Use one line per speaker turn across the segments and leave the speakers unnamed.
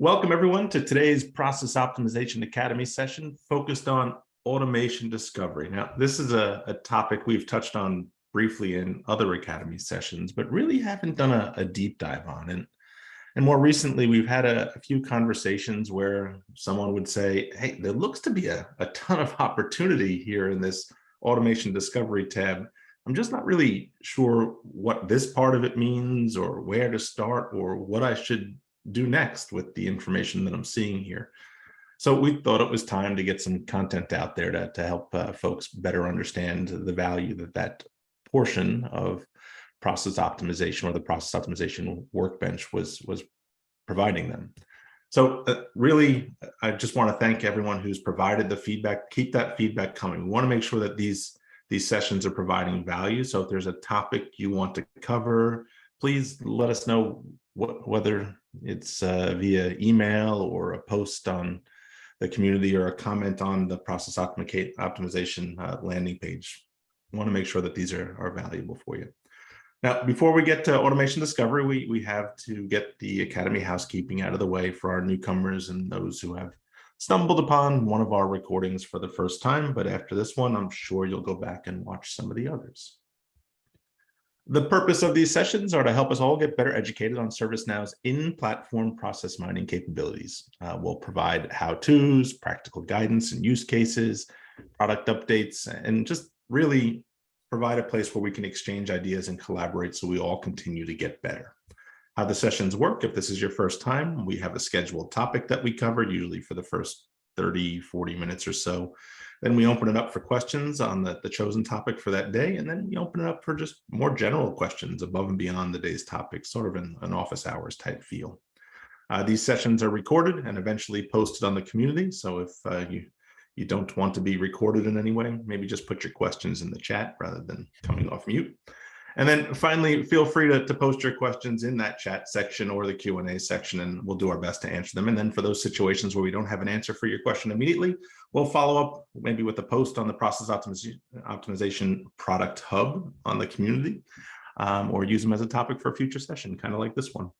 Welcome everyone to today's Process Optimization Academy session focused on automation discovery. Now, this is a topic we've touched on briefly in other Academy sessions, but really haven't done a deep dive on. And more recently, we've had a few conversations where someone would say, hey, there looks to be a ton of opportunity here in this automation discovery tab. I'm just not really sure what this part of it means or where to start or what I should do next with the information that I'm seeing here. So we thought it was time to get some content out there to help folks better understand the value that portion of process optimization or the process optimization workbench was providing them. So really, I just want to thank everyone who's provided the feedback. Keep that feedback coming. We want to make sure that these sessions are providing value. So if there's a topic you want to cover, please let us know whether it's via email or a post on the community or a comment on the process optimization landing page. I want to make sure that these are valuable for you. Now, before we get to automation discovery, we have to get the Academy housekeeping out of the way for our newcomers and those who have stumbled upon one of our recordings for the first time. But after this one, I'm sure you'll go back and watch some of the others. The purpose of these sessions are to help us all get better educated on ServiceNow's in-platform process mining capabilities. We'll provide how-tos, practical guidance and use cases, product updates, and just really provide a place where we can exchange ideas and collaborate so we all continue to get better. How the sessions work, if this is your first time, we have a scheduled topic that we cover, usually for the first 30, 40 minutes or so. Then we open it up for questions on the chosen topic for that day. And then we open it up for just more general questions above and beyond the day's topic, sort of an office hours type feel. These sessions are recorded and eventually posted on the community. So if you don't want to be recorded in any way, maybe just put your questions in the chat rather than coming off mute. And then finally, feel free to post your questions in that chat section or the Q&A section, and we'll do our best to answer them. And then for those situations where we don't have an answer for your question immediately, we'll follow up maybe with a post on the Process Optimization Product Hub on the community, or use them as a topic for a future session, kind of like this one.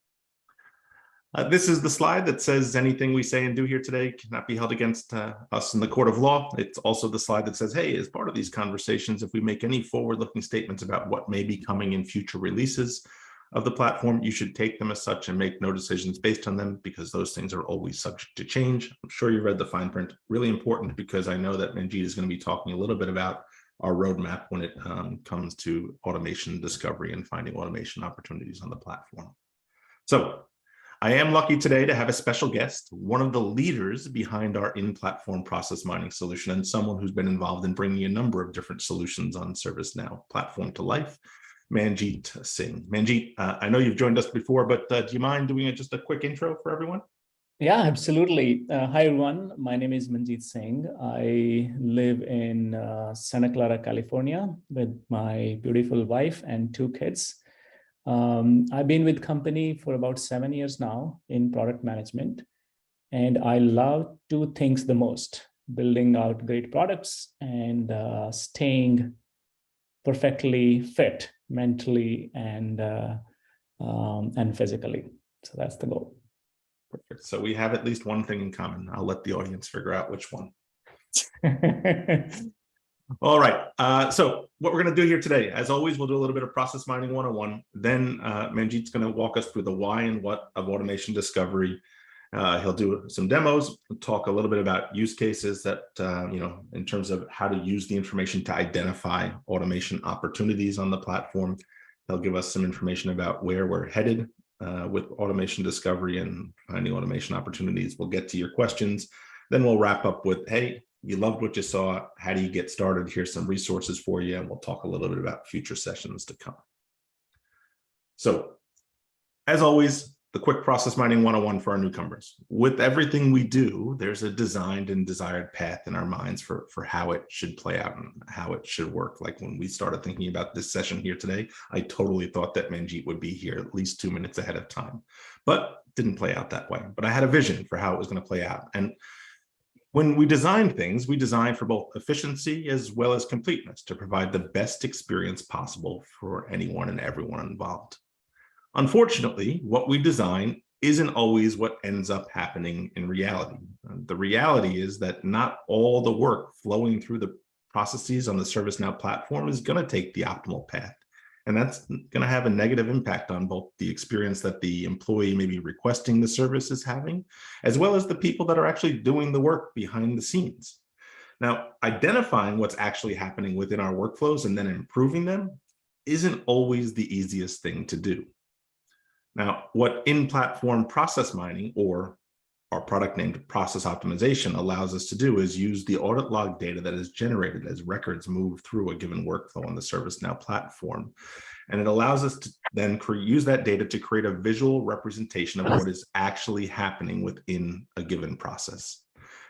This is the slide that says anything we say and do here today cannot be held against us in the court of law. It's also the slide that says, hey, as part of these conversations, if we make any forward-looking statements about what may be coming in future releases of the platform, you should take them as such and make no decisions based on them because those things are always subject to change. I'm sure you read the fine print. Really important because I know that Manjeet is going to be talking a little bit about our roadmap when it comes to automation discovery and finding automation opportunities on the platform. So I am lucky today to have a special guest, one of the leaders behind our in-platform process mining solution and someone who's been involved in bringing a number of different solutions on ServiceNow platform to life, Manjeet Singh. Manjeet, I know you've joined us before, but do you mind doing just a quick intro for everyone?
Yeah, absolutely. Hi, everyone. My name is Manjeet Singh. I live in Santa Clara, California with my beautiful wife and 2 kids. I've been with company for about 7 years now in product management, and I love 2 things the most: building out great products and staying perfectly fit mentally and physically. So that's the goal.
Perfect. So we have at least one thing in common. I'll let the audience figure out which one. All right. So what we're going to do here today, as always, we'll do a little bit of process mining 101. Then Manjeet's going to walk us through the why and what of automation discovery. He'll do some demos, talk a little bit about use cases that, in terms of how to use the information to identify automation opportunities on the platform. He'll give us some information about where we're headed with automation discovery and finding automation opportunities. We'll get to your questions. Then we'll wrap up with, hey, you loved what you saw. How do you get started? Here's some resources for you. And we'll talk a little bit about future sessions to come. So as always, the quick process mining 101 for our newcomers. With everything we do, there's a designed and desired path in our minds for how it should play out and how it should work. Like when we started thinking about this session here today, I totally thought that Manjeet would be here at least 2 minutes ahead of time, but it didn't play out that way. But I had a vision for how it was going to play out. And when we design things, we design for both efficiency as well as completeness to provide the best experience possible for anyone and everyone involved. Unfortunately, what we design isn't always what ends up happening in reality. The reality is that not all the work flowing through the processes on the ServiceNow platform is going to take the optimal path. And that's going to have a negative impact on both the experience that the employee maybe requesting the service is having, as well as the people that are actually doing the work behind the scenes. Now, identifying what's actually happening within our workflows and then improving them isn't always the easiest thing to do. Now, what in-platform process mining, or our product named Process Optimization, allows us to do is use the audit log data that is generated as records move through a given workflow on the ServiceNow platform. And it allows us to then use that data to create a visual representation of what is actually happening within a given process.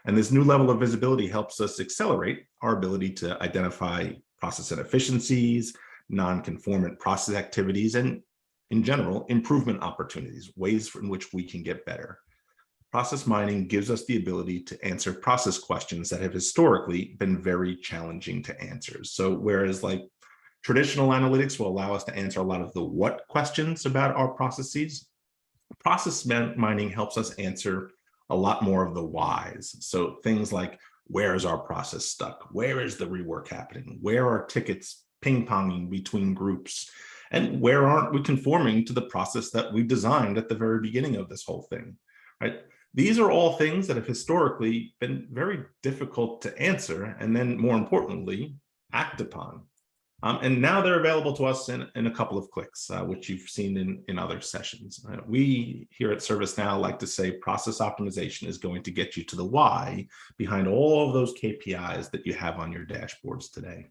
And this new level of visibility helps us accelerate our ability to identify process inefficiencies, non-conformant process activities, and in general, improvement opportunities, ways in which we can get better. Process mining gives us the ability to answer process questions that have historically been very challenging to answer. So whereas like traditional analytics will allow us to answer a lot of the what questions about our processes, process mining helps us answer a lot more of the whys. So things like, where is our process stuck? Where is the rework happening? Where are tickets ping-ponging between groups? And where aren't we conforming to the process that we designed at the very beginning of this whole thing, right? These are all things that have historically been very difficult to answer, and then more importantly, act upon. And now they're available to us in a couple of clicks, which you've seen in other sessions. We here at ServiceNow like to say process optimization is going to get you to the why behind all of those KPIs that you have on your dashboards today.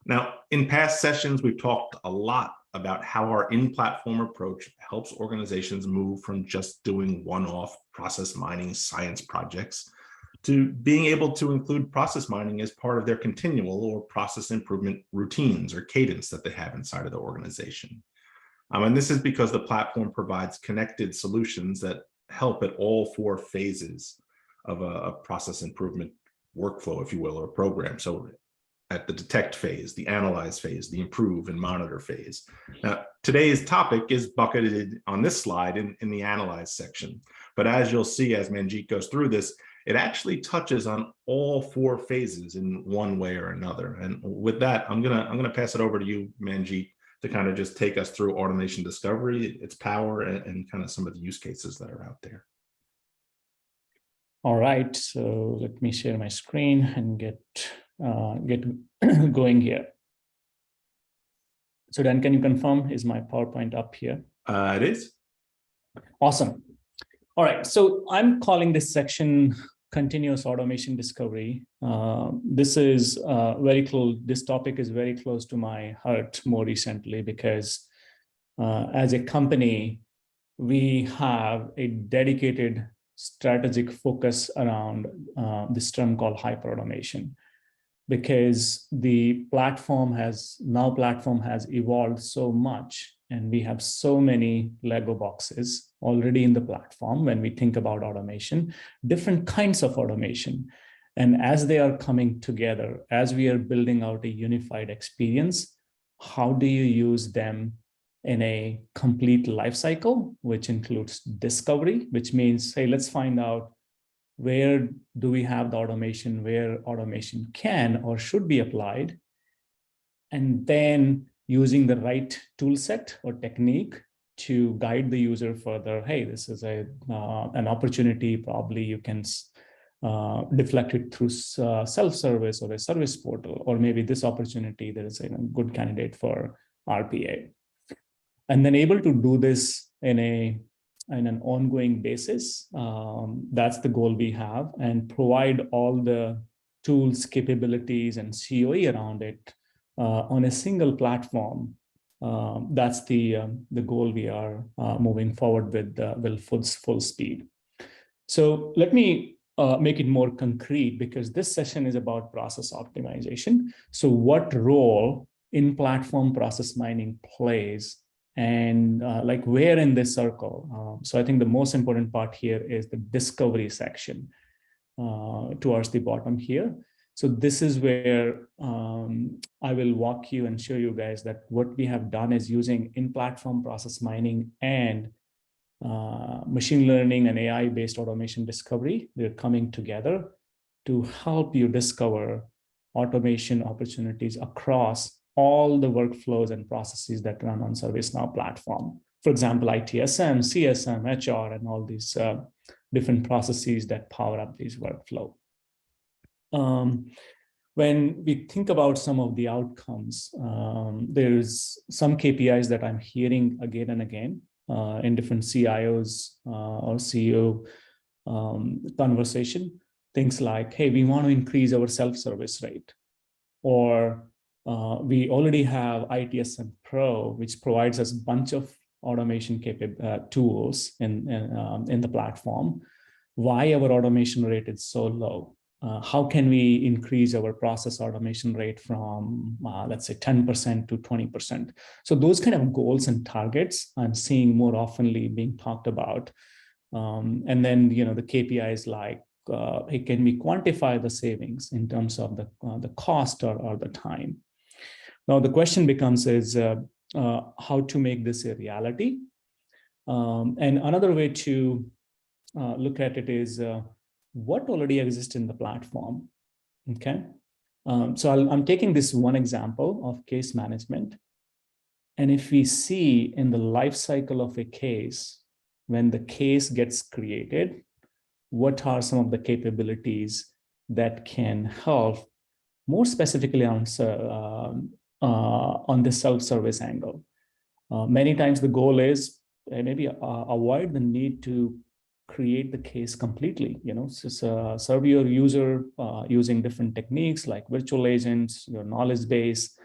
Now, in past sessions, we've talked a lot about how our in-platform approach helps organizations move from just doing one-off process mining science projects to being able to include process mining as part of their continual or process improvement routines or cadence that they have inside of the organization. And this is because the platform provides connected solutions that help at all four phases of a process improvement workflow, if you will, or a program. So at the detect phase, the analyze phase, the improve and monitor phase. Now, today's topic is bucketed on this slide in the analyze section. But as you'll see, as Manjeet goes through this, it actually touches on all four phases in one way or another. And with that, I'm gonna pass it over to you, Manjeet, to kind of just take us through automation discovery, its power, and kind of some of the use cases that are out there.
All right, so let me share my screen and get going here. So Dan, can you confirm, is my PowerPoint up here?
It is.
Awesome. All right, so I'm calling this section continuous automation discovery. This is very close. This topic is very close to my heart more recently because as a company, we have a dedicated strategic focus around this term called hyperautomation, because the platform has evolved so much, and we have so many Lego boxes already in the platform when we think about automation, different kinds of automation. And as they are coming together, as we are building out a unified experience, how do you use them in a complete life cycle, which includes discovery, which means, hey, let's find out where do we have the automation, where automation can or should be applied, and then using the right tool set or technique to guide the user further. Hey, this is an opportunity, probably you can deflect it through self-service or a service portal, or maybe this opportunity, there is a good candidate for RPA. And then able to do this in an ongoing basis. That's the goal we have, and provide all the tools, capabilities, and COE around it on a single platform. That's the goal we are moving forward with full speed. So let me make it more concrete, because this session is about process optimization. So what role in platform process mining plays, and like where in this circle? So I think the most important part here is the discovery section towards the bottom here. So this is where I will walk you and show you guys that what we have done is using in-platform process mining and machine learning and AI-based automation discovery. They're coming together to help you discover automation opportunities across all the workflows and processes that run on ServiceNow platform. For example, ITSM, CSM, HR, and all these different processes that power up these workflow. When we think about some of the outcomes, there's some KPIs that I'm hearing again and again in different CIOs or CEO conversation. Things like, hey, we want to increase our self-service rate, or we already have ITSM Pro, which provides us a bunch of automation tools in the platform. Why our automation rate is so low? How can we increase our process automation rate from, let's say, 10% to 20%? So those kind of goals and targets I'm seeing more oftenly being talked about. And then, the KPIs like, hey, can we quantify the savings in terms of the cost or the time? Now, the question becomes is how to make this a reality. And another way to look at it is what already exists in the platform, okay? So I'm taking this one example of case management. And if we see in the life cycle of a case, when the case gets created, what are some of the capabilities that can help more specifically on the self-service angle? Many times the goal is maybe avoid the need to create the case completely, so serve your user using different techniques like virtual agents, your knowledge base,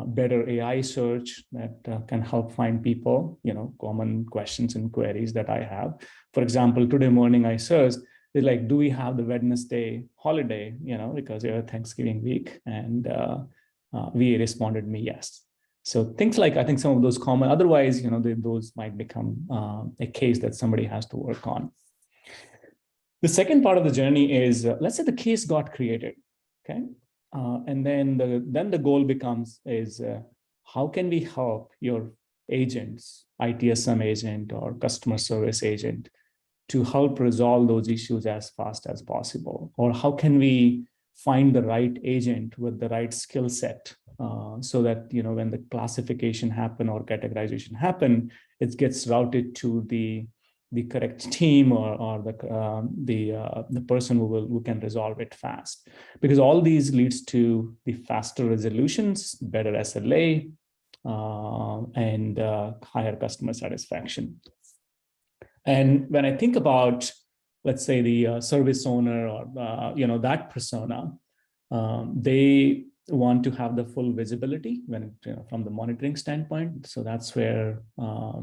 better AI search that can help find people, common questions and queries that I have. For example, today morning I searched, they're like, do we have the Wednesday holiday, because it's Thanksgiving week? And we responded me yes. So things like, I think some of those common, otherwise, those might become a case that somebody has to work on. The second part of the journey is, let's say the case got created, okay? And then the goal becomes is, how can we help your agents, ITSM agent or customer service agent, to help resolve those issues as fast as possible? Or how can we find the right agent with the right skill set so that when the classification happen or categorization happen, it gets routed to the correct team or the person who can resolve it fast. Because all these leads to the faster resolutions, better SLA, and higher customer satisfaction. And when I think about, let's say, the service owner or that persona, they want to have the full visibility when from the monitoring standpoint. So that's where our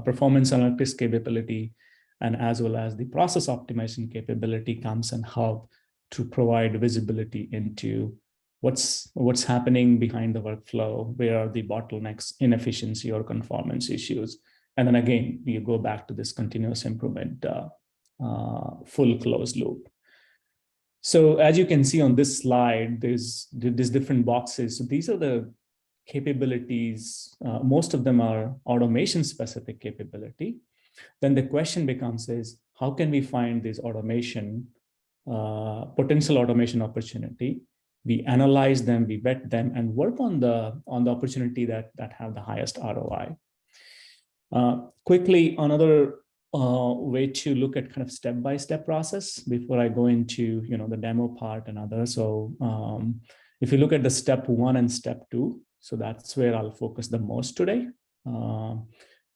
performance analytics capability and as well as the process optimization capability comes and help to provide visibility into what's happening behind the workflow, where are the bottlenecks, inefficiency, or conformance issues. And then again, you go back to this continuous improvement, full closed loop. So as you can see on this slide, there's different boxes. So these are the capabilities. Most of them are automation specific capability. Then the question becomes is, how can we find this automation, potential automation opportunity? We analyze them, we vet them, and work on the opportunity that have the highest ROI. Quickly, another way to look at kind of step-by-step process before I go into the demo part and others. So if you look at the step 1 and step 2, so that's where I'll focus the most today.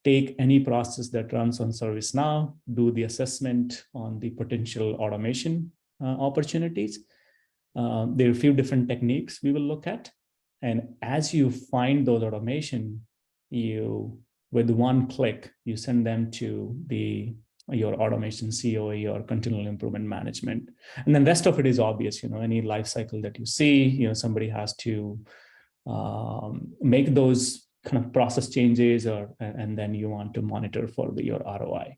Take any process that runs on ServiceNow, do the assessment on the potential automation opportunities. There are a few different techniques we will look at. And as you find those automation, with one click, you send them to your automation COE or continual improvement management. And then the rest of it is obvious, any life cycle that you see, somebody has to make those kind of process changes and then you want to monitor for your ROI.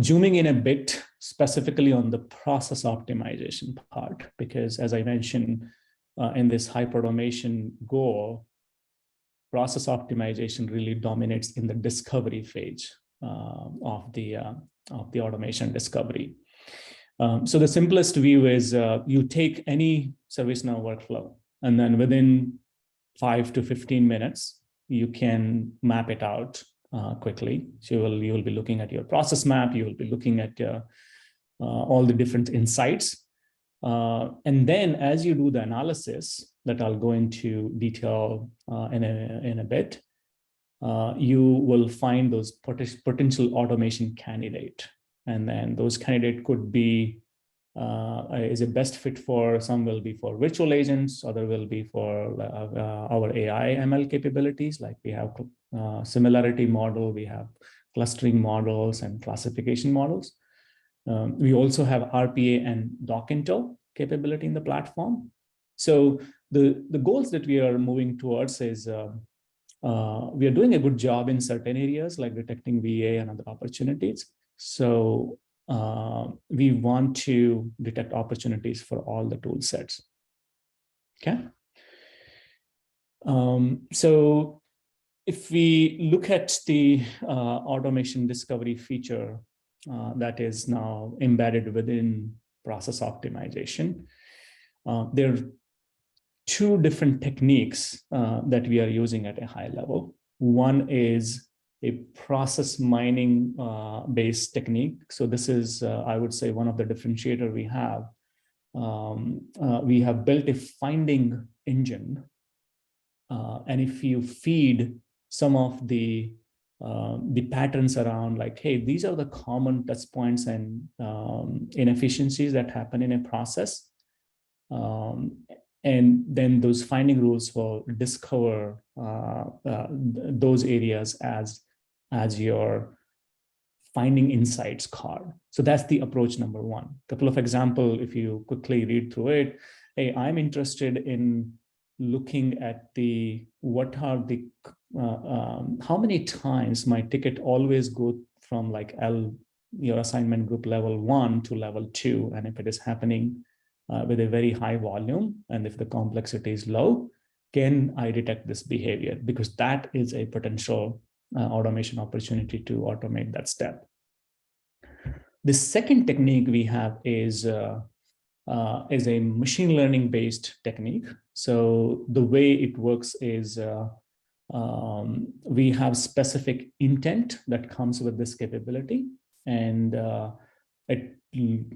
Zooming in a bit specifically on the process optimization part, because as I mentioned in this hyperautomation goal, process optimization really dominates in the discovery phase of the automation discovery. So the simplest view is you take any ServiceNow workflow, and then within 5 to 15 minutes, you can map it out quickly. So you will be looking at your process map, you will be looking at all the different insights. And then as you do the analysis that I'll go into detail in a bit, you will find those potential automation candidate. And then those candidate could be, is a best fit for, some will be for virtual agents, other will be for our AI ML capabilities. Like we have similarity model, we have clustering models and classification models. We also have RPA and doc-intel capability in the platform. So the goals that we are moving towards is we are doing a good job in certain areas like detecting VA and other opportunities. So we want to detect opportunities for all the tool sets. Okay. So if we look at the automation discovery feature that is now embedded within process optimization, there are two different techniques that we are using at a high level. One is a process mining based technique. So this is, I would say, one of the differentiator we have. We have built a finding engine. And if you feed some of the patterns around like, hey, these are the common touch points and inefficiencies that happen in a process. And then those finding rules will discover those areas as your finding insights card. So that's the approach number one. A couple of examples, if you quickly read through it. Hey, I'm interested in looking at what are the, how many times my ticket always go from like your assignment group level 1 to level 2. And if it is happening with a very high volume, and if the complexity is low, can I detect this behavior? Because that is a potential automation opportunity to automate that step. The second technique we have is a machine learning based technique. So the way it works is we have specific intent that comes with this capability, and it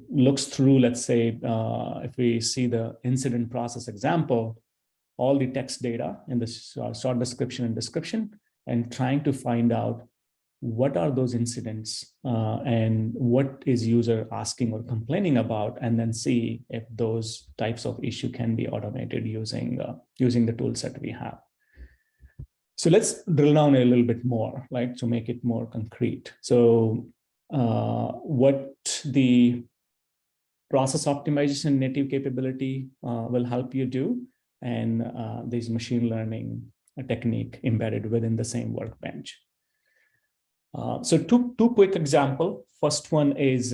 looks through, let's say, if we see the incident process example, all the text data in the short description and description, and trying to find out what are those incidents and what is user asking or complaining about, and then see if those types of issue can be automated using the tool set we have. So let's drill down a little bit more, like to make it more concrete. So what the process optimization native capability will help you do, and this machine learning technique embedded within the same workbench. So two quick example. First one is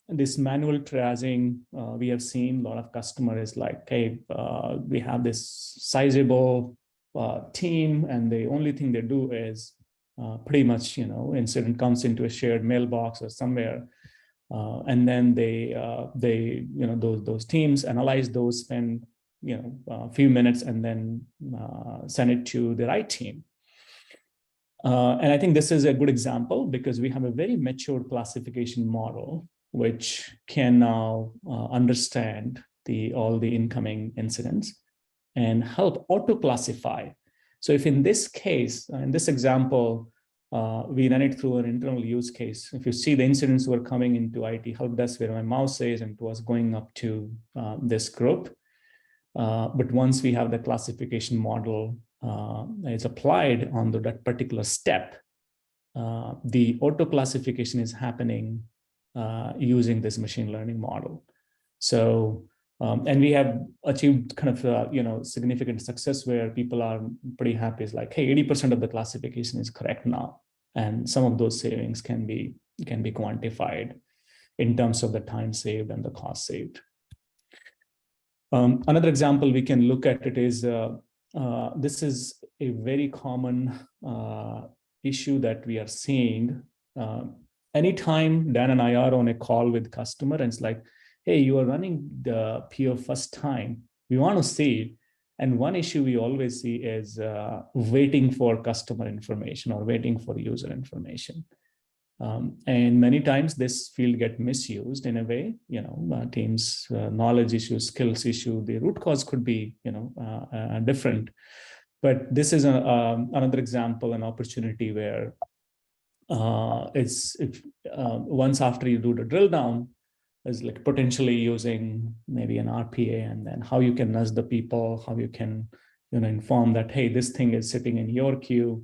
this manual triaging. We have seen a lot of customers like, hey, we have this sizable team, and the only thing they do is pretty much, incident comes into a shared mailbox or somewhere, and then they those teams analyze those, spend a few minutes, and then send it to the right team. And I think this is a good example because we have a very mature classification model which can now understand all the incoming incidents and help auto-classify. So if in this case, in this example, we ran it through an internal use case. If you see the incidents were coming into IT help desk where my mouse is, and it was going up to this group. But once we have the classification model is applied on that particular step, the auto classification is happening using this machine learning model. So, and we have achieved kind of significant success where people are pretty happy. It's like, hey, 80% of the classification is correct now, and some of those savings can be quantified in terms of the time saved and the cost saved. Another example we can look at it is this is a very common issue that we are seeing. Anytime Dan and I are on a call with customer and it's like, hey, you are running the PO first time, we want to see it. And one issue we always see is waiting for customer information or waiting for user information. And many times this field get misused in a way, teams, knowledge issue, skills issue, the root cause could be, different. But this is another example, an opportunity where once after you do the drill down, is like potentially using maybe an RPA, and then how you can nudge the people, how you can inform that, hey, this thing is sitting in your queue,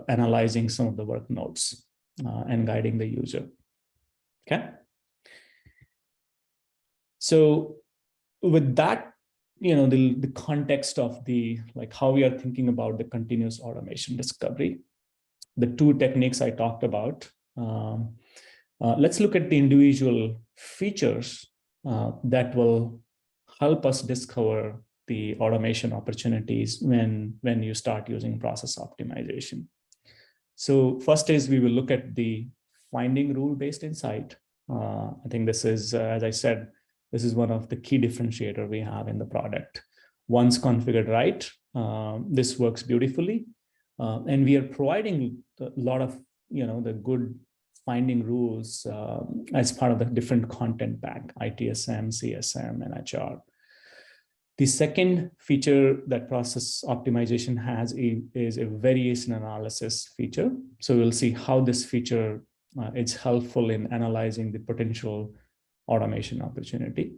analyzing some of the work notes and guiding the user. Okay. So with that, the context of the how we are thinking about the continuous automation discovery, the two techniques I talked about. Let's look at the individual features that will help us discover the automation opportunities when you start using process optimization. So first is we will look at the finding rule-based insight. I think this is, as I said, this is one of the key differentiator we have in the product. Once configured right, this works beautifully. And we are providing a lot of, the good finding rules as part of the different content pack, ITSM, CSM, and HR. The second feature that process optimization has is a variation analysis feature. So we'll see how this feature is helpful in analyzing the potential automation opportunity.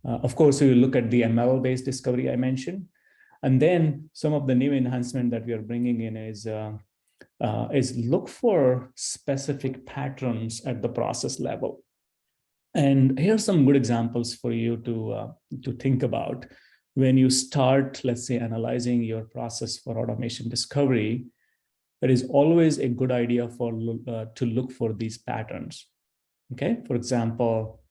Of course, we will look at the ML-based discovery I mentioned. And then some of the new enhancement that we are bringing in is look for specific patterns at the process level. And here's some good examples for you to think about. When you start, let's say, analyzing your process for automation discovery, it is always a good idea to look for these patterns. Okay, for example,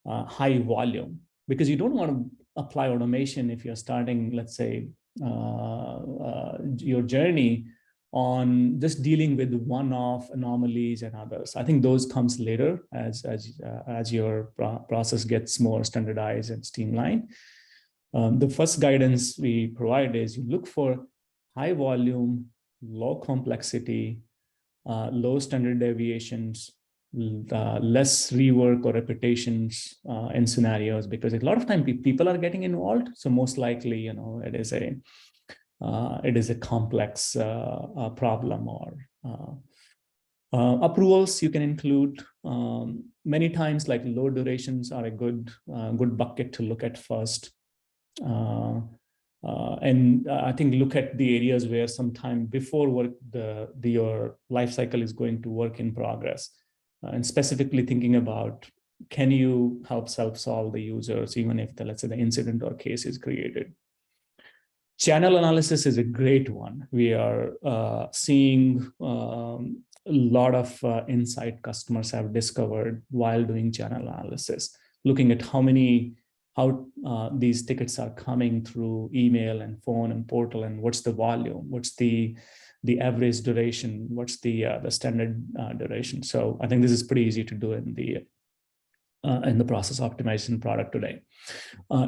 high volume, because you don't want to apply automation if you're starting, let's say, your journey on just dealing with one-off anomalies and others. I think those comes later as your process gets more standardized and streamlined. The first guidance we provide is you look for high volume, low complexity, low standard deviations, less rework or repetitions in scenarios, because a lot of time people are getting involved. So most likely, it is a complex problem. Or approvals you can include. Many times, like low durations are a good bucket to look at first. And I think look at the areas where sometime before work, your life cycle is going to work in progress. And specifically thinking about, can you help self-solve the users, even if let's say the incident or case is created. Channel analysis is a great one. We are seeing a lot of insight customers have discovered while doing channel analysis, looking at how these tickets are coming through email and phone and portal, and what's the volume, what's the average duration, what's the standard duration. So I think this is pretty easy to do in the process optimization product today.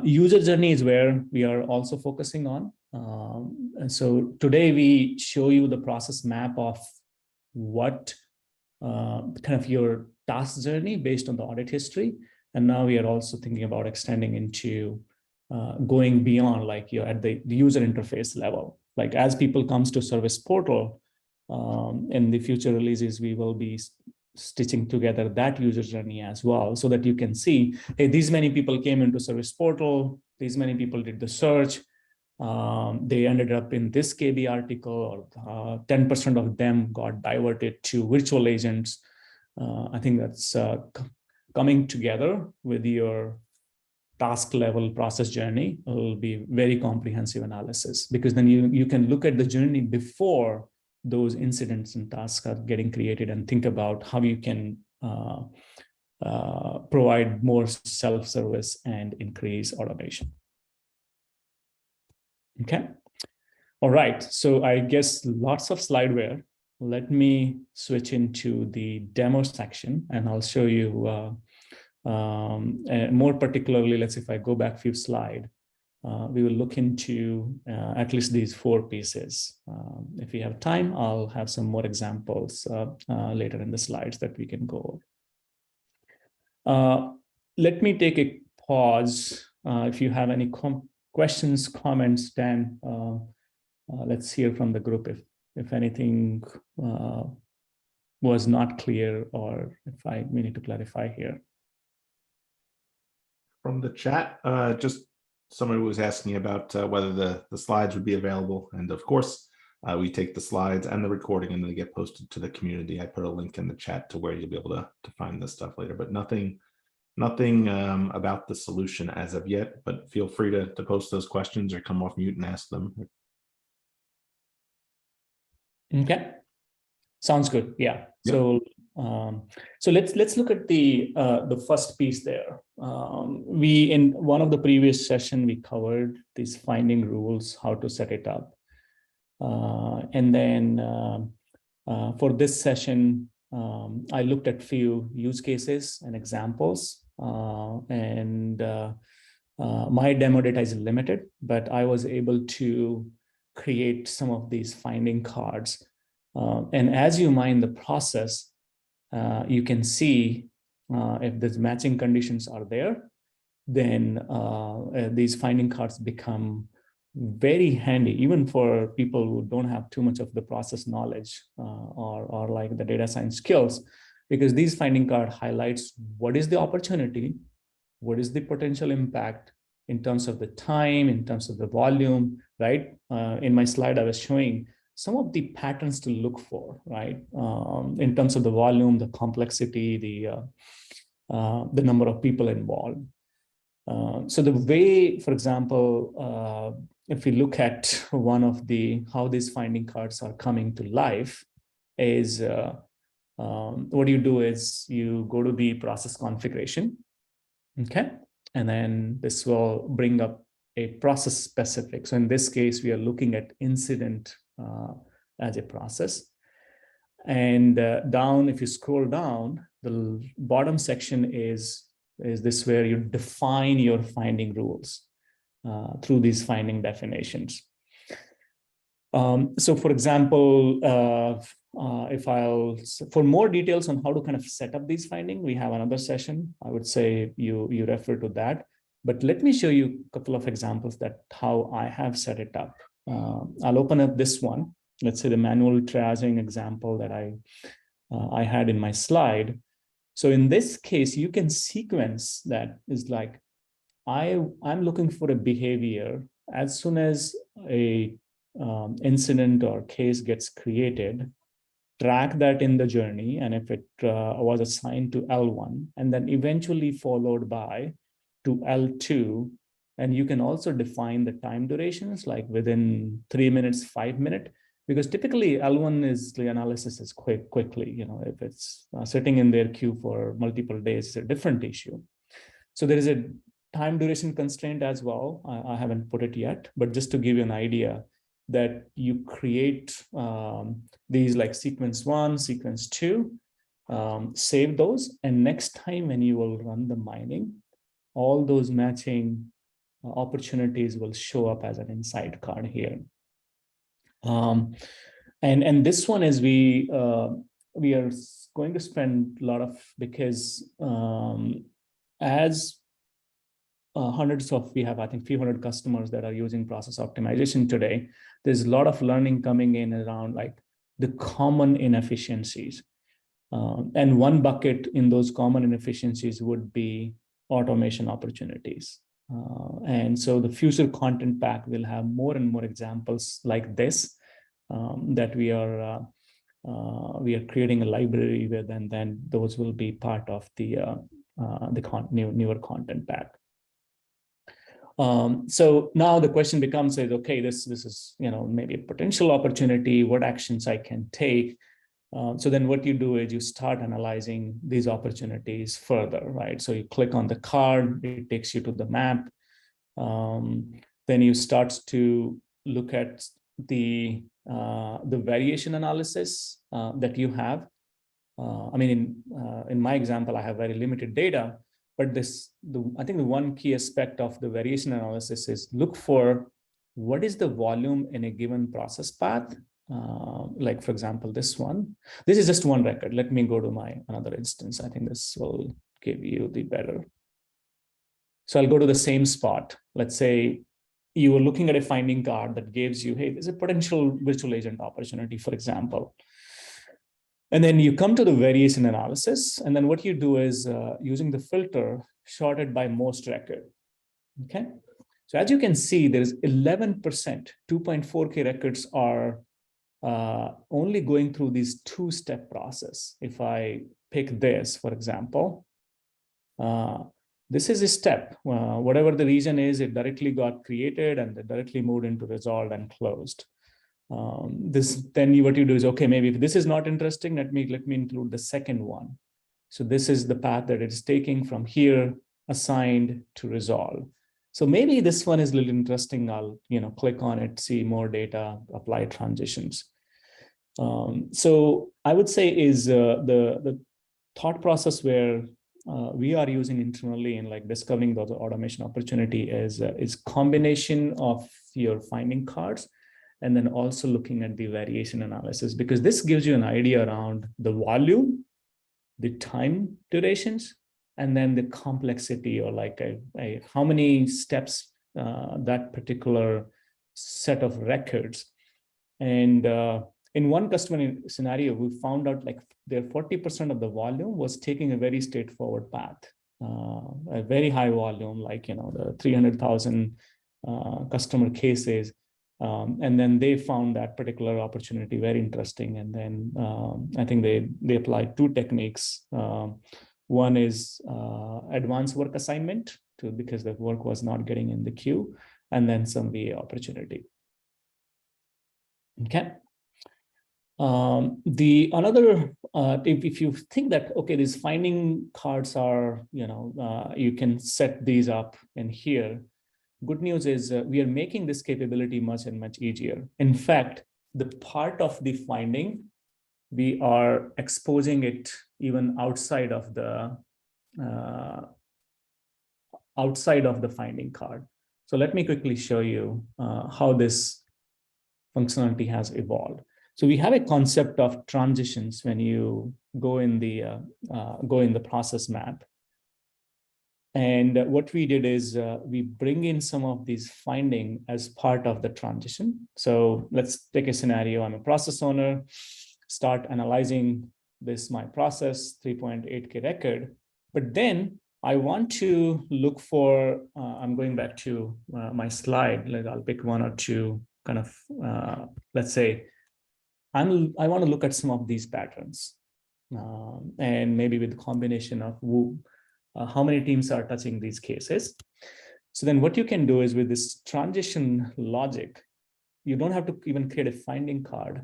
User journey is where we are also focusing on. And so today we show you the process map of what kind of your task journey based on the audit history. And now we are also thinking about extending into going beyond, like you're at the user interface level. Like as people comes to service portal, in the future releases, we will be stitching together that user journey as well, so that you can see, hey, these many people came into service portal, these many people did the search, they ended up in this KB article, or 10% of them got diverted to virtual agents. I think that's coming together with your task level process journey. It will be very comprehensive analysis, because then you can look at the journey before those incidents and tasks are getting created and think about how you can provide more self-service and increase automation. Okay. All right. So I guess lots of slideware. Let me switch into the demo section, and I'll show you more particularly, let's say if I go back a few slides, we will look into at least these 4 pieces. If we have time, I'll have some more examples later in the slides that we can go over. Let me take a pause. If you have any questions, comments, Dan, let's hear from the group if anything was not clear or if we need to clarify here.
From the chat, just somebody was asking about whether the slides would be available. And of course, we take the slides and the recording and they get posted to the community. I put a link in the chat to where you'll be able to find this stuff later, but nothing about the solution as of yet, but feel free to post those questions or come off mute and ask them.
Okay, sounds good. Yeah.
Yep.
So let's look at the first piece there. We in one of the previous session we covered these finding rules, how to set it up, and then for this session I looked at few use cases and examples, and my demo data is limited, but I was able to create some of these finding cards. And as you mine the process, you can see if these matching conditions are there, then these finding cards become very handy, even for people who don't have too much of the process knowledge or like the data science skills, because these finding card highlights what is the opportunity, what is the potential impact in terms of the time, in terms of the volume, right? In my slide, I was showing some of the patterns to look for, right? In terms of the volume, the complexity, the number of people involved. So the way, for example, if we look at one of how these finding cards are coming to life is what you do is you go to the process configuration, okay? And then this will bring up a process specific. So in this case, we are looking at incident as a process. And down, if you scroll down, the bottom section is this where you define your finding rules through these finding definitions. So for example, for more details on how to kind of set up these findings, we have another session. I would say you refer to that. But let me show you a couple of examples that how I have set it up. I'll open up this one. Let's say the manual triaging example that I had in my slide. So in this case, you can sequence that is like, I'm looking for a behavior as soon as a incident or case gets created, track that in the journey. And if it was assigned to L1 and then eventually followed by to L2, and you can also define the time durations like within 3 minutes, 5 minutes, because typically L1 is the analysis is quickly, you know, if it's sitting in their queue for multiple days, it's a different issue. So there is a time duration constraint as well. I haven't put it yet, but just to give you an idea that you create these like sequence 1, sequence 2, save those. And next time when you will run the mining, all those matching opportunities will show up as an insight card here. And this one is we are going to spend a lot of, because as hundreds of, we have, I think, few hundred customers that are using process optimization today. There's a lot of learning coming in around like the common inefficiencies. And one bucket in those common inefficiencies would be automation opportunities. And so the future content pack will have more and more examples like this that we are creating a library with, and then those will be part of the newer content pack. So now the question becomes, okay, this is, you know, maybe a potential opportunity, what actions I can take. So then what you do is you start analyzing these opportunities further, right? So you click on the card, it takes you to the map. Then you start to look at the variation analysis that you have. I mean, in my example, I have very limited data, but I think the one key aspect of the variation analysis is look for what is the volume in a given process path. Like for example, this one. This is just one record. Let me go to my another instance. I think this will give you the better. So I'll go to the same spot. Let's say you were looking at a finding card that gives you, hey, there's a potential virtual agent opportunity, for example. And then you come to the variation analysis. And then what you do is using the filter, sorted by most record. Okay. So as you can see, there's 11%, 2.4K records are only going through these two-step process. If I pick this, for example, this is a step. Whatever the reason is, it directly got created and it directly moved into resolved and closed. Then what you do is, okay, maybe if this is not interesting, let me include the second one. So this is the path that it's taking from here, assigned to resolve. So maybe this one is a little interesting. I'll click on it, see more data, apply transitions. So I would say is the thought process where we are using internally in like discovering the automation opportunity is combination of your finding cards and then also looking at the variation analysis, because this gives you an idea around the volume, the time durations, and then the complexity, or like how many steps that particular set of records. And in one customer scenario, we found out like their 40% of the volume was taking a very straightforward path, a very high volume, like the 300,000 customer cases. And then they found that particular opportunity very interesting. And then I think they applied two techniques. One is advanced work assignment because the work was not getting in the queue, and then some VA opportunity. Okay. The another, if you think that, okay, these finding cards are, you can set these up in here. Good news is we are making this capability much and much easier. In fact, the part of the finding, we are exposing it even outside of the finding card. So let me quickly show you how this functionality has evolved. So we have a concept of transitions when you go in the process map. And what we did is we bring in some of these finding as part of the transition. So let's take a scenario. I'm a process owner, start analyzing my process, 3.8K record. But then I want to look for, I'm going back to my slide. Like I'll pick one or two kind of, let's say, I want to look at some of these patterns. And maybe with a combination of how many teams are touching these cases. So then what you can do is with this transition logic, you don't have to even create a finding card.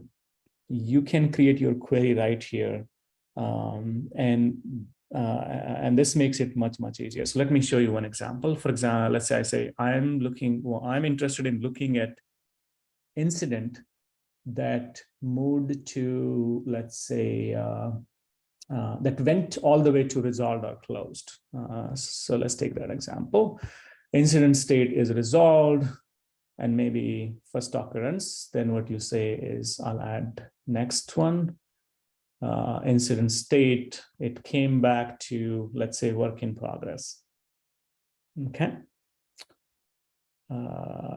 You can create your query right here. And this makes it much, much easier. So let me show you one example. For example, let's say I'm interested in looking at incident that moved to, let's say, that went all the way to resolved or closed. So let's take that example. Incident state is resolved and maybe first occurrence. Then what you say is I'll add next one. Incident state, it came back to, let's say, work in progress. Okay.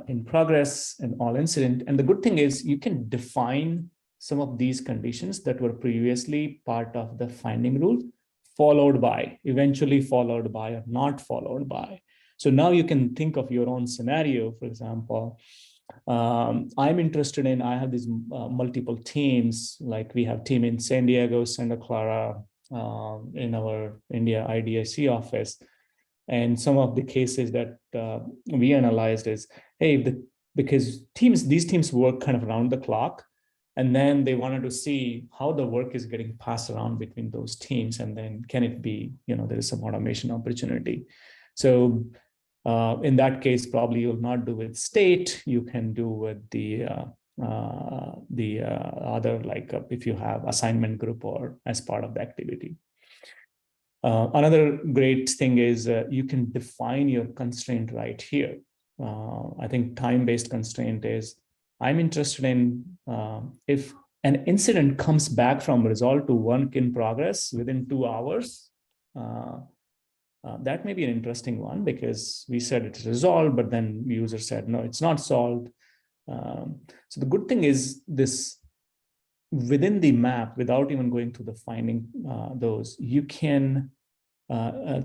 In progress and all incident. And the good thing is you can define some of these conditions that were previously part of the finding rule, eventually followed by, or not followed by. So now you can think of your own scenario. For example, I'm interested in, I have these multiple teams, like we have team in San Diego, Santa Clara, in our India IDIC office. And some of the cases that we analyzed is, hey, because these teams work kind of around the clock, and then they wanted to see how the work is getting passed around between those teams, and then can it be, there is some automation opportunity. So In that case, probably you'll not do with state. You can do with the other, like if you have assignment group or as part of the activity. Another great thing is you can define your constraint right here. I think time-based constraint is, I'm interested in if an incident comes back from resolve to work in progress within 2 hours, that may be an interesting one because we said it's resolved, but then the user said, no, it's not solved. So the good thing is this, within the map, without even going through the finding those, you can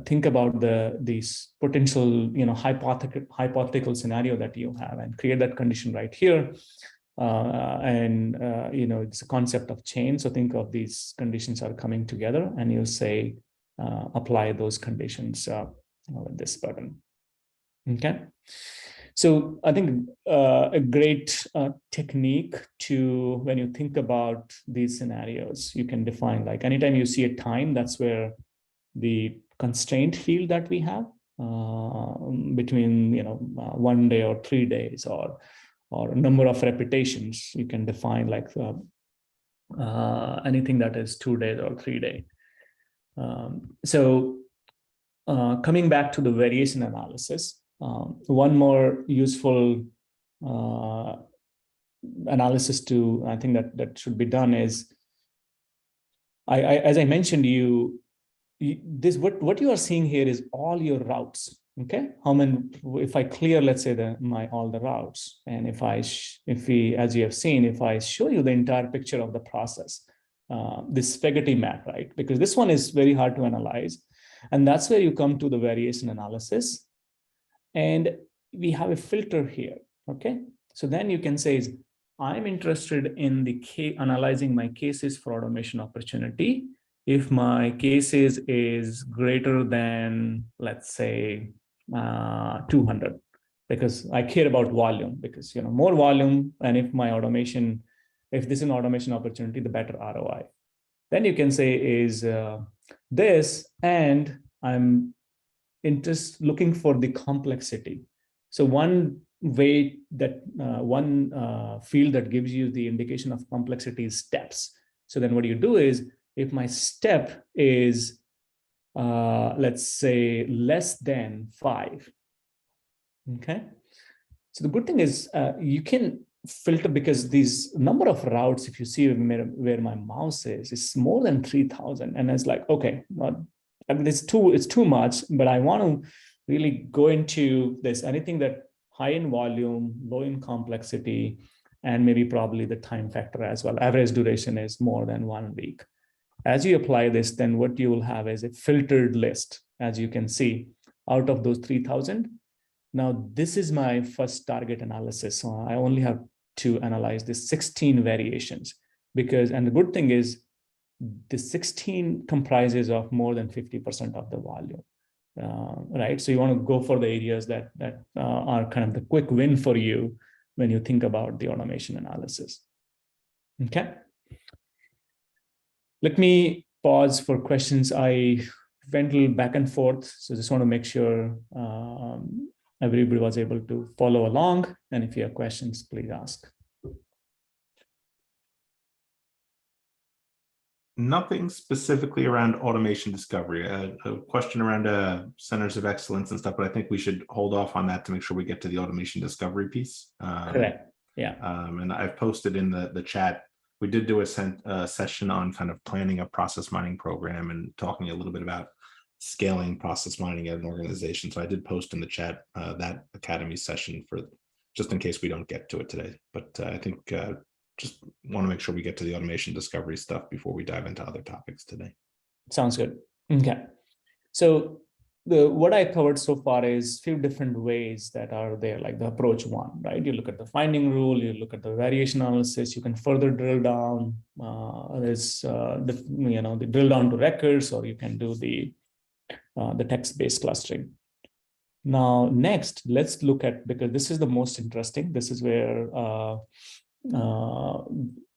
think about these potential, hypothetical scenario that you have and create that condition right here. It's a concept of chain. So think of these conditions are coming together, and you say, apply those conditions with this button. Okay. So I think a great technique to, when you think about these scenarios, you can define, like anytime you see a time, that's where the constraint field that we have between 1 day or 3 days or number of repetitions, you can define like anything that is 2 days or 3 days. Coming back to the variation analysis, one more useful analysis to, I think that should be done is, as I mentioned, what you are seeing here is all your routes. Okay, how many? If I clear, let's say all the routes, and if as you have seen, if I show you the entire picture of the process, this spaghetti map, right? Because this one is very hard to analyze, and that's where you come to the variation analysis, and we have a filter here. Okay, so then you can say, I'm interested in analyzing my cases for automation opportunity. If my cases is greater than, let's say, 200, because I care about volume, because more volume, and if this is an automation opportunity, the better ROI. Then you can say is this, and I'm looking for the complexity. So one way that field that gives you the indication of complexity is steps. So then what you do is, if my step is, let's say, less than 5, okay? So the good thing is you can filter, because these number of routes, if you see where my mouse is more than 3,000. And it's like, okay, it's too much, but I want to really go into this, anything that high in volume, low in complexity, and maybe probably the time factor as well. Average duration is more than 1 week. As you apply this, then what you will have is a filtered list, as you can see, out of those 3,000. Now, this is my first target analysis. So I only have to analyze the 16 variations, and the good thing is the 16 comprises of more than 50% of the volume, right? So you want to go for the areas that are kind of the quick win for you when you think about the automation analysis. Okay. Let me pause for questions. I went a little back and forth, so just want to make sure everybody was able to follow along. And if you have questions, please ask.
Nothing specifically around automation discovery. A question around centers of excellence and stuff, but I think we should hold off on that to make sure we get to the automation discovery piece.
Correct. Yeah.
And I've posted in the chat. We did do a session on kind of planning a process mining program and talking a little bit about scaling process mining at an organization. So I did post in the chat that Academy session for just in case we don't get to it today. But I think just want to make sure we get to the automation discovery stuff before we dive into other topics today.
Sounds good. Okay. So what I covered so far is a few different ways that are there, like the approach one, right? You look at the finding rule, you look at the variation analysis, you can further drill down. There's the drill down to records, or you can do the text-based clustering. Now, next, let's look at, because this is the most interesting. This is where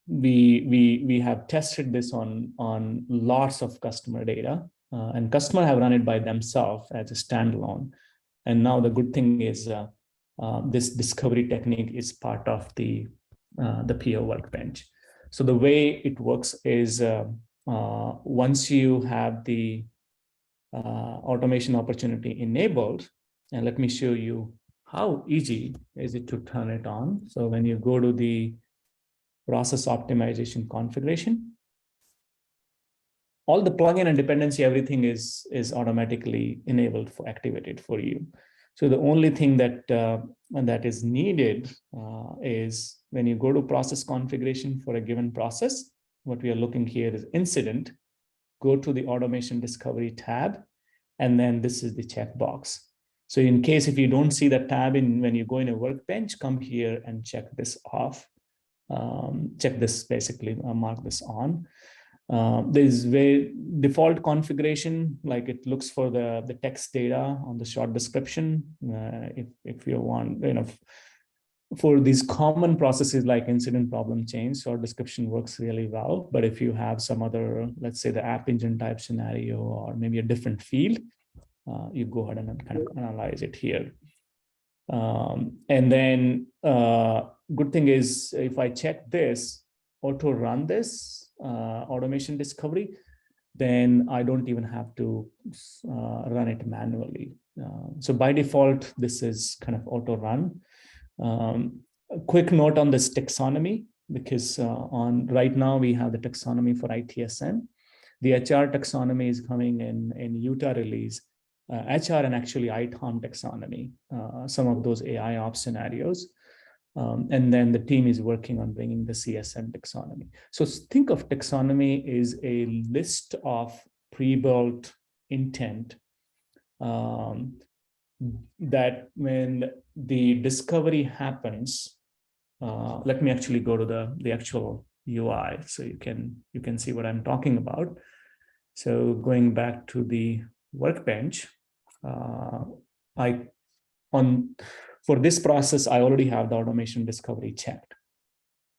we have tested this on lots of customer data. And customer have run it by themselves as a standalone. And now the good thing is this discovery technique is part of the PO workbench. So the way it works is once you have the automation opportunity enabled, and let me show you how easy is it to turn it on. So when you go to the process optimization configuration, all the plugin and dependency, everything is automatically enabled for activated for you. So the only thing that that is needed is when you go to process configuration for a given process, what we are looking here is incident, go to the automation discovery tab, and then this is the checkbox. So in case if you don't see the tab in when you go in a workbench, come here and check this off. Check this basically, mark this on. There's default configuration, like it looks for the text data on the short description. If you want, for these common processes like incident, problem, change, short description works really well. But if you have some other, let's say the app engine type scenario, or maybe a different field, you go ahead and kind of analyze it here. And then good thing is if I check this, auto run this automation discovery, then I don't even have to run it manually. So by default, this is kind of auto run. A quick note on this taxonomy, because on right now we have the taxonomy for ITSM. The HR taxonomy is coming in Utah release. HR and actually ITOM taxonomy, some of those AI ops scenarios. And then the team is working on bringing the CSM taxonomy. So think of taxonomy is a list of pre-built intent that when the discovery happens, let me actually go to the actual UI so you can see what I'm talking about. So going back to the workbench, for this process, I already have the automation discovery checked.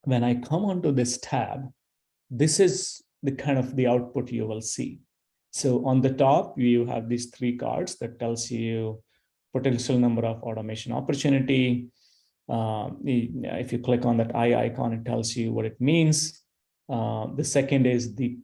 When I come onto this tab, this is the kind of the output you will see. So on the top, you have these 3 cards that tells you potential number of automation opportunity. If you click on that eye icon, it tells you what it means. The second is the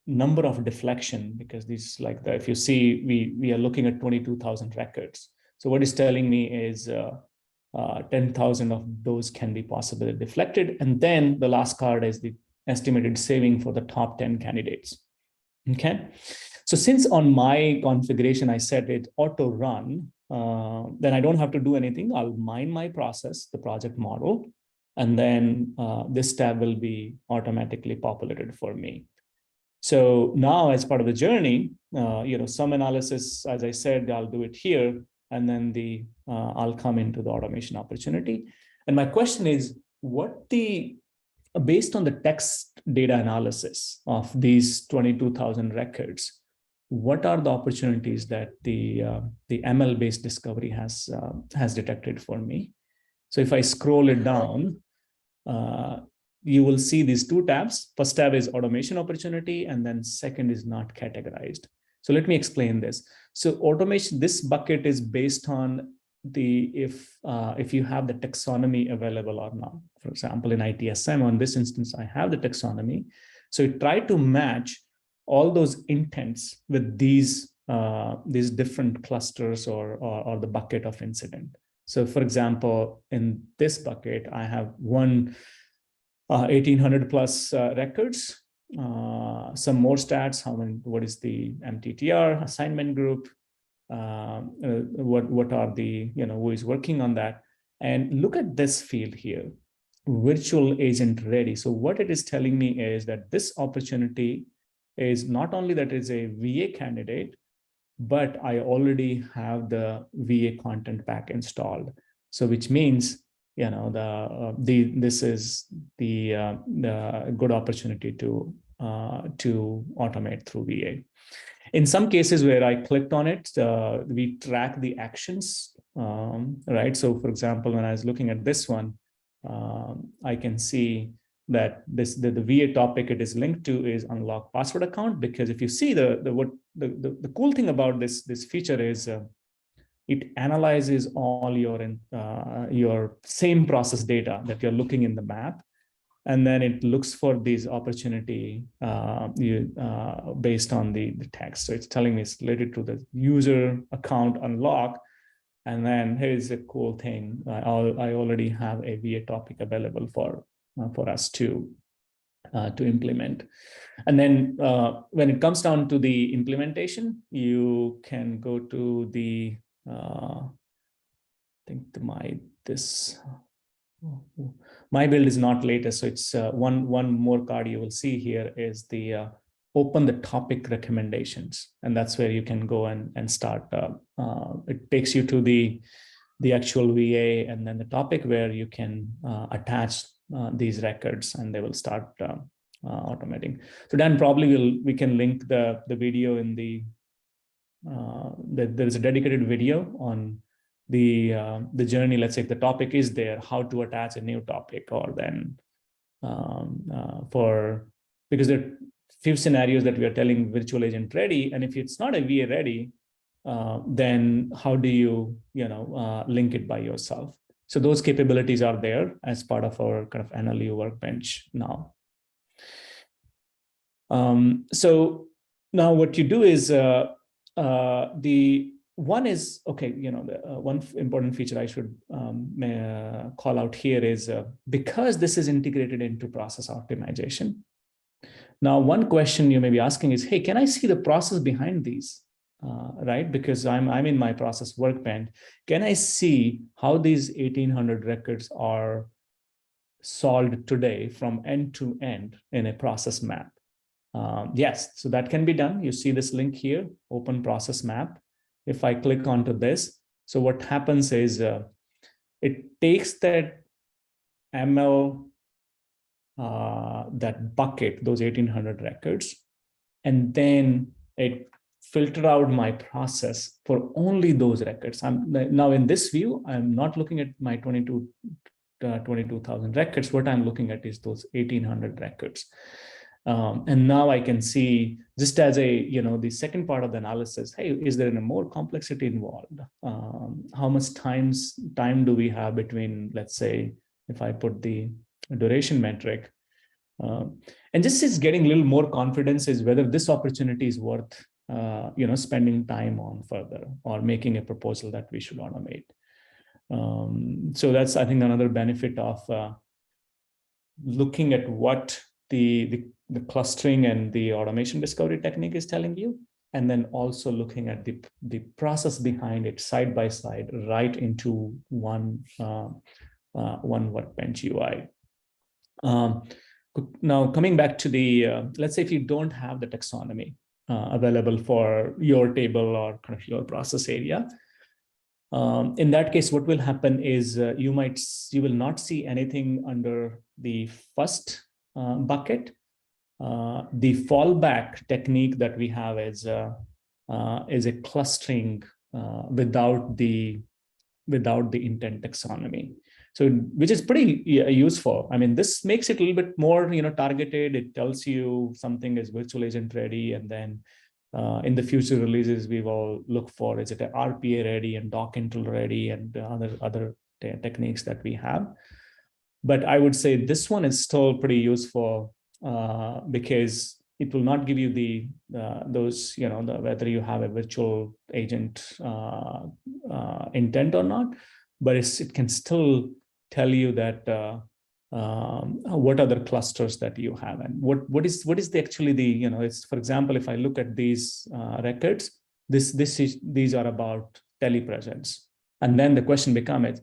number of deflection, because this like if you see, we are looking at 22,000 records. So what it's telling me is 10,000 of those can be possibly deflected. And then the last card is the estimated saving for the top 10 candidates. Okay. So since on my configuration, I set it auto run, then I don't have to do anything. I'll mine my process, the project model, and then this tab will be automatically populated for me. So now as part of the journey, some analysis, as I said, I'll do it here, and then I'll come into the automation opportunity. And my question is, based on the text data analysis of these 22,000 records, what are the opportunities that the ML-based discovery has detected for me? So if I scroll it down, you will see these 2 tabs. First tab is automation opportunity, and then second is not categorized. So let me explain this. So automation, this bucket is based on if you have the taxonomy available or not. For example, in ITSM, on this instance, I have the taxonomy. So it tried to match all those intents with these different clusters or the bucket of incident. So for example, in this bucket, I have 1,800 plus records, some more stats, what is the MTTR, assignment group, what are the, who is working on that. And look at this field here, virtual agent ready. So what it is telling me is that this opportunity is not only that it's a VA candidate, but I already have the VA content pack installed. So which means, this is the good opportunity to automate through VA. In some cases where I clicked on it, we track the actions, right? So for example, when I was looking at this one, I can see that the VA topic it is linked to is unlock password account, because if you see the cool thing about this feature is it analyzes all your same process data that you're looking in the map, and then it looks for these opportunity based on the text. So it's telling me it's related to the user account unlock. And then here's a cool thing. I already have a VA topic available for us to implement. And then when it comes down to the implementation, you can go to the, I think my build is not latest. So it's one more card you will see here is the open the topic recommendations. And that's where you can go and start. It takes you to the actual VA and then the topic where you can attach these records, and they will start automating. So Dan, probably we can link the video in the there is a dedicated video on the journey. Let's say if the topic is there, how to attach a new topic, or then because there are few scenarios that we are telling virtual agent ready, and if it's not a VA ready, then how do you link it by yourself? So those capabilities are there as part of our kind of NLU workbench now. So now what you do is the one is, okay, one important feature I should call out here is because this is integrated into process optimization. Now, one question you may be asking is, hey, can I see the process behind these? Right? Because I'm in my process workbench. Can I see how these 1,800 records are solved today from end to end in a process map? Yes, so that can be done. You see this link here, open process map. If I click onto this, so what happens is it takes that ML, that bucket, those 1,800 records, and then it filter out my process for only those records. Now in this view, I'm not looking at my 22,000 records. What I'm looking at is those 1,800 records. And now I can see, just as the second part of the analysis, hey, is there more complexity involved? How much time do we have between, let's say, if I put the duration metric, and just is getting a little more confidence is whether this opportunity is worth spending time on further, or making a proposal that we should automate. So that's, I think, another benefit of looking at what the clustering and the automation discovery technique is telling you, and then also looking at the process behind it side by side, right into one workbench UI. Now, coming back to the, let's say if you don't have the taxonomy available for your table or kind of your process area, in that case, what will happen is you will not see anything under the first bucket. The fallback technique that we have is a clustering without the intent taxonomy. So, which is pretty useful. I mean, this makes it a little bit more, targeted. It tells you something is virtual agent ready, and then in the future releases, we will look for, is it an RPA ready and doc intel ready, and other techniques that we have. But I would say this one is still pretty useful because it will not give you those, whether you have a virtual agent intent or not, but it can still tell you that what other clusters that you have, and what is actually the, it's, for example, if I look at these records, these are about telepresence, and then the question becomes,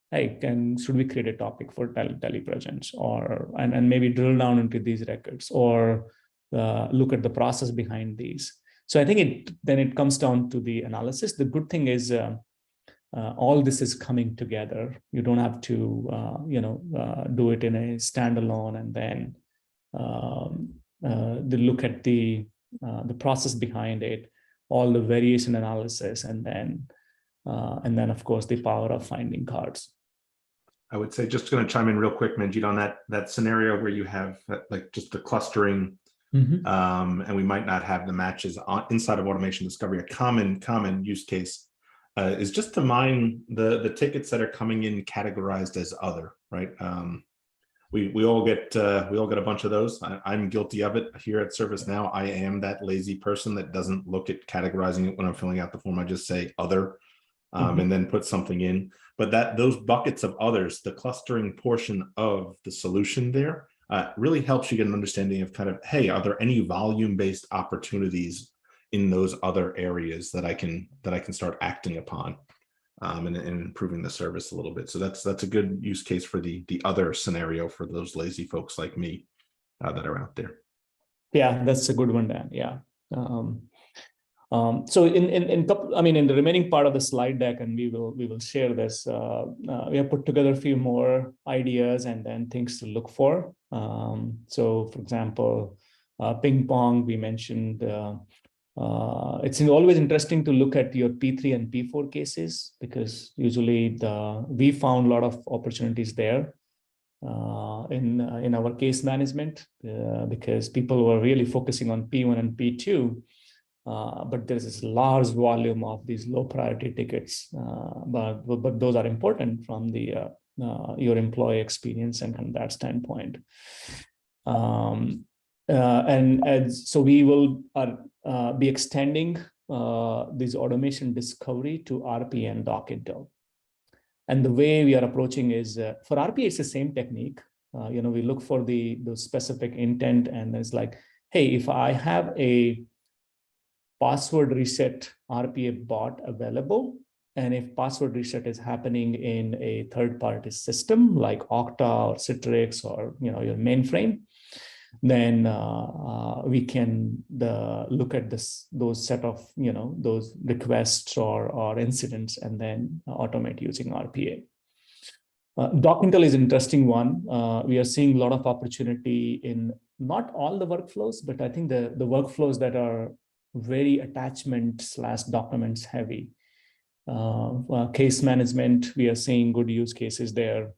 hey, should we create a topic for telepresence, or and maybe drill down into these records, or look at the process behind these. So I think then it comes down to the analysis. The good thing is all this is coming together. You don't have to do it in a standalone, and then look at the process behind it, all the variation analysis, and then of course the power of finding cards.
I would say, just going to chime in real quick, Manjeet, on that scenario where you have like just the clustering, and we might not have the matches inside of automation discovery. A common use case is just to mine the tickets that are coming in categorized as other, right? We all get a bunch of those. I'm guilty of it here at ServiceNow. I am that lazy person that doesn't look at categorizing it when I'm filling out the form. I just say other, and then put something in. But those buckets of others, the clustering portion of the solution there, really helps you get an understanding of kind of, hey, are there any volume-based opportunities in those other areas that I can start acting upon, and improving the service a little bit. So that's a good use case for the other scenario for those lazy folks like me that are out there.
Yeah, that's a good one, Dan. Yeah. So in couple, I mean, in the remaining part of the slide deck, and we will share this. We have put together a few more ideas and then things to look for. So, for example, ping pong. We mentioned. It's always interesting to look at your P3 and P4 cases, because usually we found a lot of opportunities there in our case management, because people were really focusing on P1 and P2. But there's this large volume of these low priority tickets, but those are important from the your employee experience and from that standpoint. So we will be extending this automation discovery to RPA and Doc Intel. And the way we are approaching is for RPA, it's the same technique. We look for the specific intent, and it's like, hey, if I have a password reset RPA bot available, and if password reset is happening in a third-party system like Okta or Citrix or your mainframe, then we can look at those set of those requests or incidents and then automate using RPA. Doc Intel is an interesting one. We are seeing a lot of opportunity in not all the workflows, but I think the workflows that are very attachment/documents heavy. Case management, we are seeing good use cases there.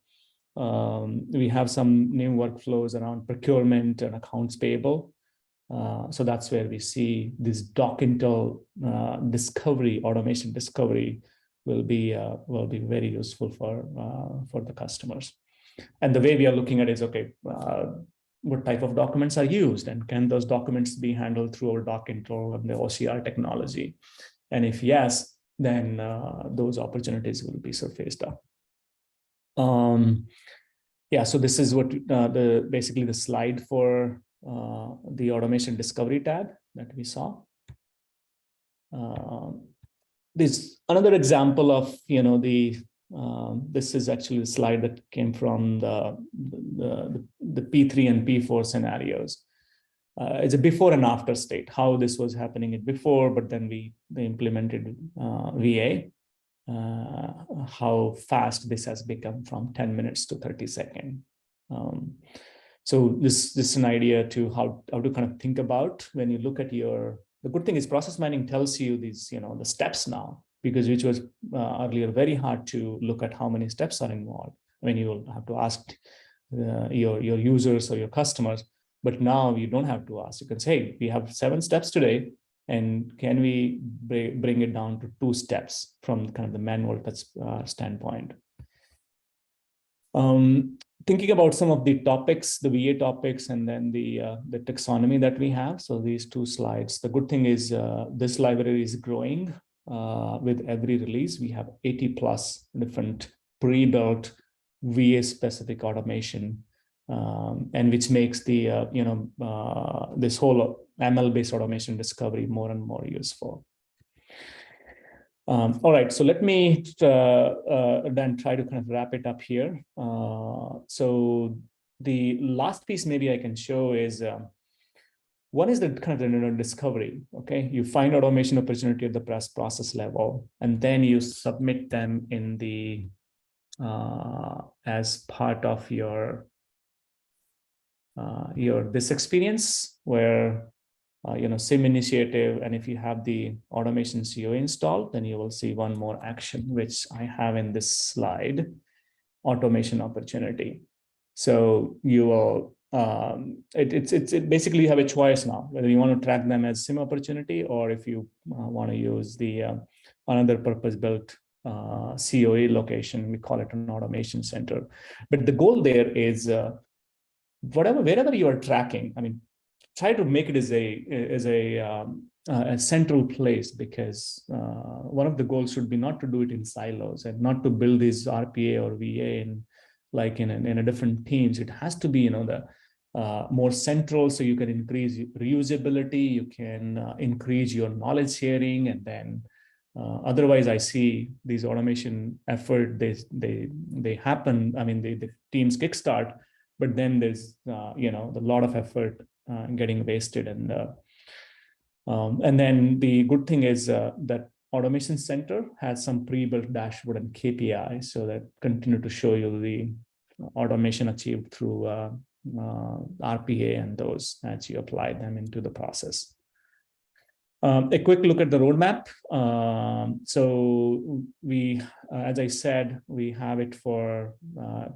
We have some new workflows around procurement and accounts payable. So that's where we see this Doc Intel discovery, automation discovery will be very useful for the customers. And the way we are looking at it is, okay, what type of documents are used, and can those documents be handled through our Doc Intel and the OCR technology? And if yes, then those opportunities will be surfaced up. Yeah, so this is what basically the slide for the automation discovery tab that we saw. This another example of this is actually the slide that came from the P3 and P4 scenarios. It's a before and after state, how this was happening before, but then they implemented VA. How fast this has become from 10 minutes to 30 seconds. So this is an idea to how to kind of think about when you look at the good thing is process mining tells you these, the steps now, because which was earlier very hard to look at how many steps are involved when you will have to ask your users or your customers. But now you don't have to ask. You can say, hey, we have 7 steps today, and can we bring it down to 2 steps from kind of the manual standpoint? Thinking about some of the topics, the VA topics, and then the taxonomy that we have. So these 2 slides. The good thing is this library is growing with every release. We have 80+ different pre-built VA-specific automation, and which makes the this whole ML-based automation discovery more and more useful. All right, so let me then try to kind of wrap it up here. So the last piece maybe I can show is one is the kind of discovery. Okay, you find automation opportunity at the process level, and then you submit them in the as part of your this experience where SIM initiative, and if you have the automation CO installed, then you will see one more action, which I have in this slide, automation opportunity. So you will, it basically you have a choice now, whether you want to track them as SIM opportunity, or if you want to use the another purpose-built COE location. We call it an automation center. But the goal there is wherever you are tracking, I mean, try to make it as a central place, because one of the goals should be not to do it in silos and not to build these RPA or VA in a different teams. It has to be, the more central, so you can increase reusability, you can increase your knowledge sharing, and then otherwise I see these automation effort, they happen. I mean, the teams kickstart, but then there's a lot of effort getting wasted, and then the good thing is that automation center has some pre-built dashboard and KPI, so that continue to show you the automation achieved through RPA and those as you apply them into the process. A quick look at the roadmap. So we, as I said, we have it for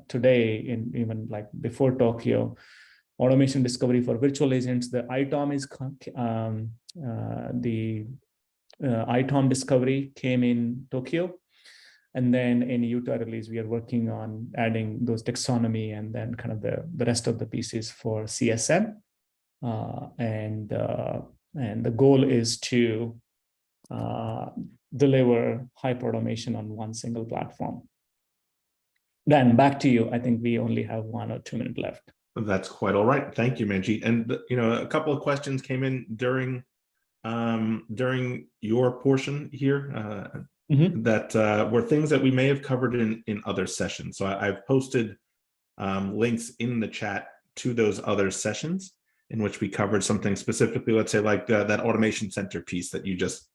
today, in even like before Tokyo, automation discovery for virtual agents. The ITOM is ITOM discovery came in Tokyo. And then in Utah release, we are working on adding those taxonomy and then kind of the rest of the pieces for CSM. And the goal is to deliver hyperautomation on one single platform. Dan, back to you. I think we only have 1 or 2 minutes left.
That's quite all right. Thank you, Manjeet. And a couple of questions came in during your portion here that were things that we may have covered in other sessions. So I've posted links in the chat to those other sessions in which we covered something specifically, let's say like that automation center piece that you just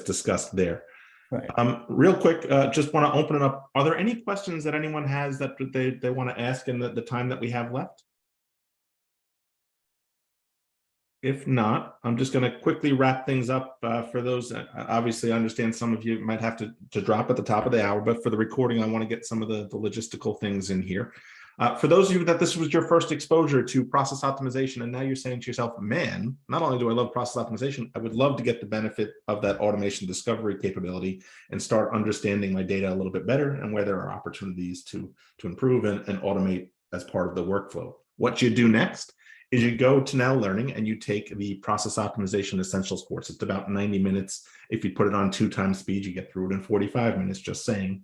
discussed there.
Right.
Real quick, just want to open it up. Are there any questions that anyone has that they want to ask in the time that we have left? If not, I'm just going to quickly wrap things up for those. Obviously, I understand some of you might have to drop at the top of the hour, but for the recording, I want to get some of the logistical things in here. For those of you that this was your first exposure to process optimization, and now you're saying to yourself, man, not only do I love process optimization, I would love to get the benefit of that automation discovery capability and start understanding my data a little bit better and where there are opportunities to improve and automate as part of the workflow. What you do next is you go to Now Learning and you take the Process Optimization Essentials course. It's about 90 minutes. If you put it on 2 times speed, you get through it in 45 minutes, just saying.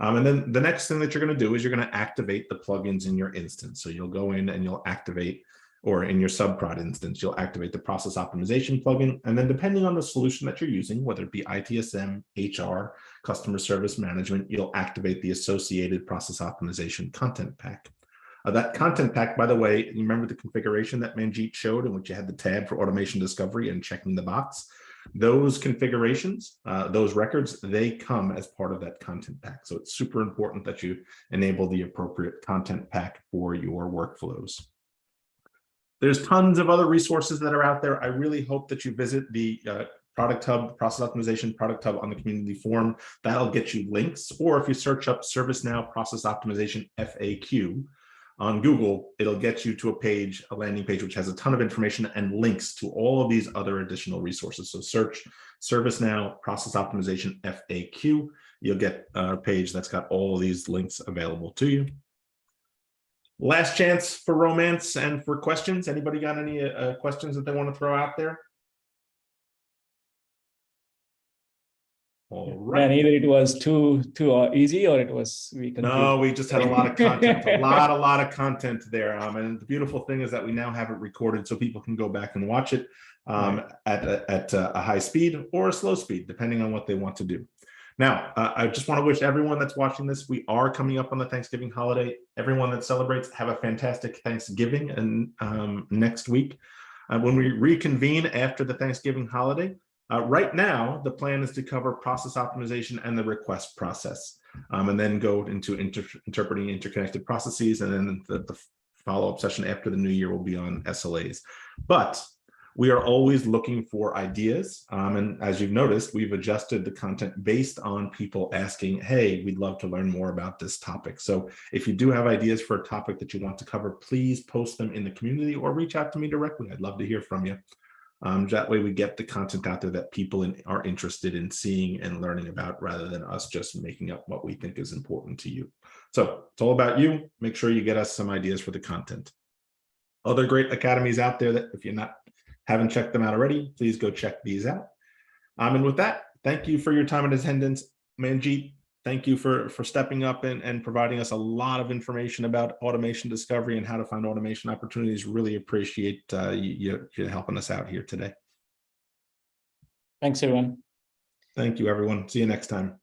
And then the next thing that you're going to do is you're going to activate the plugins in your instance. So you'll go in and you'll activate, or in your subprod instance, you'll activate the process optimization plugin. And then depending on the solution that you're using, whether it be ITSM, HR, customer service management, you'll activate the associated process optimization content pack. That content pack, by the way, you remember the configuration that Manjeet showed in which you had the tab for automation discovery and checking the box? Those configurations, those records, they come as part of that content pack. So it's super important that you enable the appropriate content pack for your workflows. There's tons of other resources that are out there. I really hope that you visit the Product Hub, Process Optimization Product Hub on the community forum. That'll get you links. Or if you search up ServiceNow Process Optimization FAQ, on Google, it'll get you to a landing page, which has a ton of information and links to all of these other additional resources. So search ServiceNow Process Optimization FAQ. You'll get a page that's got all of these links available to you. Last chance for romance and for questions. Anybody got any questions that they want to throw out there? All right.
And either it was too easy or it was
No, we just had a lot of content, a lot of content there. And the beautiful thing is that we now have it recorded so people can go back and watch it at a high speed or a slow speed, depending on what they want to do. Now, I just want to wish everyone that's watching this, we are coming up on the Thanksgiving holiday. Everyone that celebrates, have a fantastic Thanksgiving and next week. When we reconvene after the Thanksgiving holiday, right now, the plan is to cover process optimization and the request process, and then go into interpreting interconnected processes, and then the follow-up session after the new year will be on SLAs. But we are always looking for ideas, and as you've noticed, we've adjusted the content based on people asking, hey, we'd love to learn more about this topic. So if you do have ideas for a topic that you want to cover, please post them in the community or reach out to me directly. I'd love to hear from you. That way we get the content out there that people are interested in seeing and learning about, rather than us just making up what we think is important to you. So it's all about you. Make sure you get us some ideas for the content. Other great academies out there that if you're haven't checked them out already, please go check these out. And with that, thank you for your time and attendance. Manjeet, thank you for stepping up and providing us a lot of information about automation discovery and how to find automation opportunities. Really appreciate you helping us out here today.
Thanks, everyone.
Thank you, everyone. See you next time.